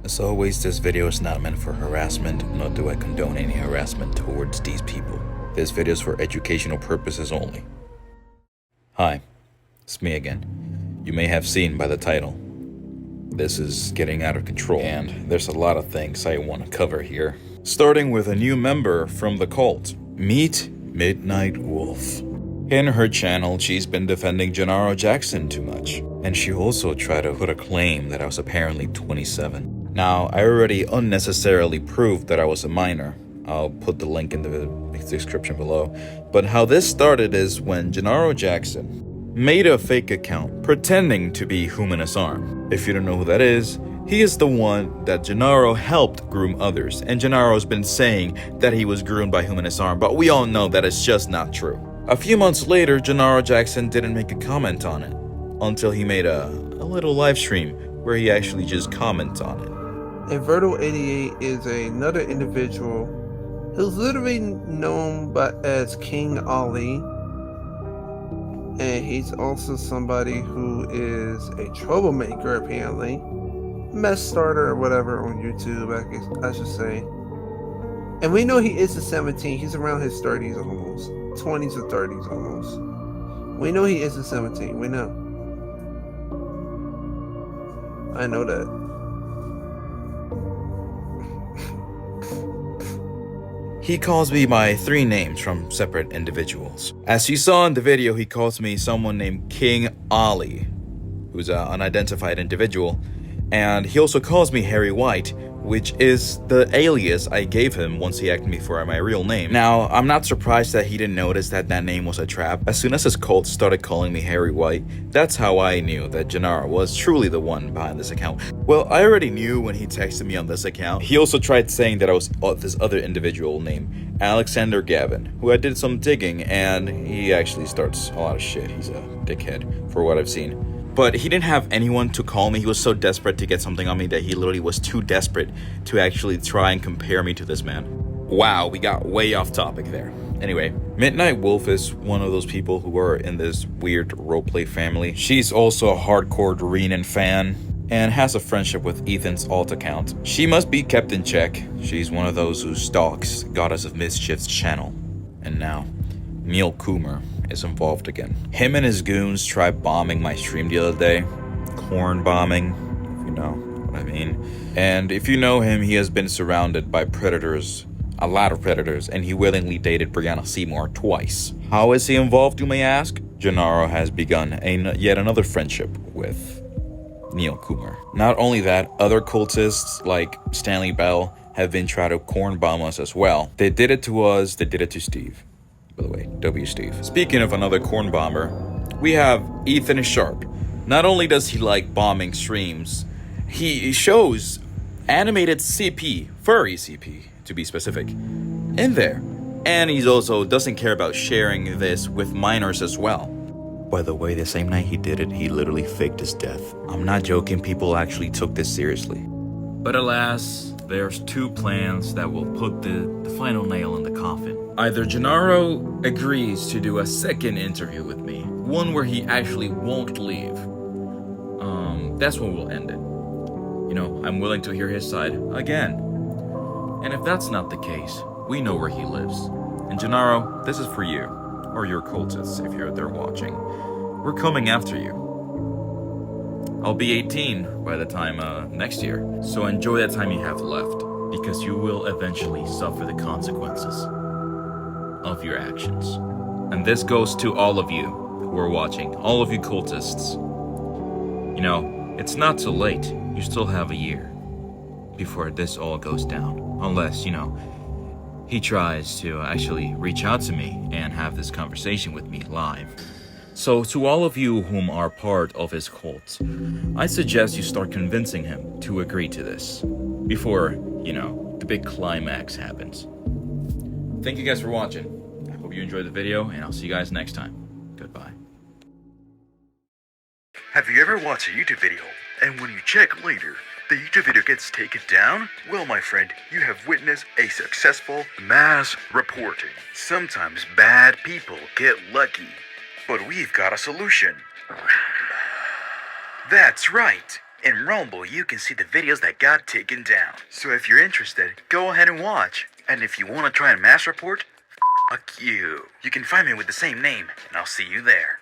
As always, this video is not meant for harassment, nor do I condone any harassment towards these people. This video is for educational purposes only. Hi, it's me again. You may have seen by the title. This is getting out of control, and there's a lot of things I want to cover here. Starting with a new member from the cult. Meet Midnightwolf. In her channel, she's been defending Genaro Jackson too much, and she also tried to put a claim that I was apparently 27. Now, I already unnecessarily proved that I was a minor. I'll put the link in the description below. But how this started is when Genaro Jackson made a fake account pretending to be Humanist Arm. If you don't know who that is, he is the one that Genaro helped groom others, and Genaro's been saying that he was groomed by Humanist Arm, but we all know that it's just not true. A few months later, Genaro Jackson didn't make a comment on it until he made a little live stream where he actually just commented on it. Inverto 88 is another individual who's literally known as King Ali, and he's also somebody who is a troublemaker, apparently, mess starter or whatever on YouTube, I should say. And we know he is a 17. He's around his 30s almost, 20s or 30s almost. We know he is a 17. We know. I know that. He calls me by 3 names from separate individuals. As you saw in the video, he calls me someone named King Ali, who's an unidentified individual, and he also calls me Harry White, which is the alias I gave him once he asked me for my real name. Now, I'm not surprised that he didn't notice that name was a trap. As soon as his cult started calling me Harry White, that's how I knew that Genaro was truly the one behind this account. Well, I already knew when he texted me on this account. He also tried saying that I was this other individual named Alexander Gavin, who I did some digging, and he actually starts a lot of shit. He's a dickhead, for what I've seen. But he didn't have anyone to call me. He was so desperate to get something on me that he literally was too desperate to actually try and compare me to this man. Wow, we got way off topic there. Anyway, Midnightwolf is one of those people who are in this weird roleplay family. She's also a hardcore Doreen fan and has a friendship with Ethan's alt account. She must be kept in check. She's one of those who stalks Goddess of Mischief's channel. And now, Neal Kumar is involved again. Him and his goons tried bombing my stream the other day. Corn bombing, if you know what I mean. And if you know him, he has been surrounded by predators, a lot of predators, and he willingly dated Brianna Seymour twice. How is he involved, you may ask? Genaro has begun yet another friendship with Neal Kumar. Not only that, other cultists like Stanley Bell have been trying to corn bomb us as well. They did it to us, they did it to Steve. By the way, W. Steve. Speaking of another corn bomber, we have Ethan Sharp. Not only does he like bombing streams, he shows animated CP, furry CP to be specific, in there. And he also doesn't care about sharing this with minors as well. By the way, the same night he did it, he literally faked his death. I'm not joking, people actually took this seriously. But alas, there's 2 plans that will put the final nail in the coffin. Either Genaro agrees to do a second interview with me, one where he actually won't leave. That's when we'll end it. You know, I'm willing to hear his side again. And if that's not the case, we know where he lives. And Genaro, this is for you, or your cultists if you're there watching. We're coming after you. I'll be 18 by the time next year, so enjoy that time you have left, because you will eventually suffer the consequences of your actions. And this goes to all of you who are watching, all of you cultists. You know, it's not too late. You still have a year before this all goes down. Unless, you know, he tries to actually reach out to me and have this conversation with me live. So to all of you whom are part of his cult, I suggest you start convincing him to agree to this before, you know, the big climax happens. Thank you guys for watching. I hope you enjoyed the video, and I'll see you guys next time. Goodbye. Have you ever watched a YouTube video, and when you check later, the YouTube video gets taken down? Well, my friend, you have witnessed a successful mass reporting. Sometimes bad people get lucky, but we've got a solution. That's right. In Rumble, you can see the videos that got taken down. So if you're interested, go ahead and watch. And if you want to try and mass report, fuck you. You can find me with the same name, and I'll see you there.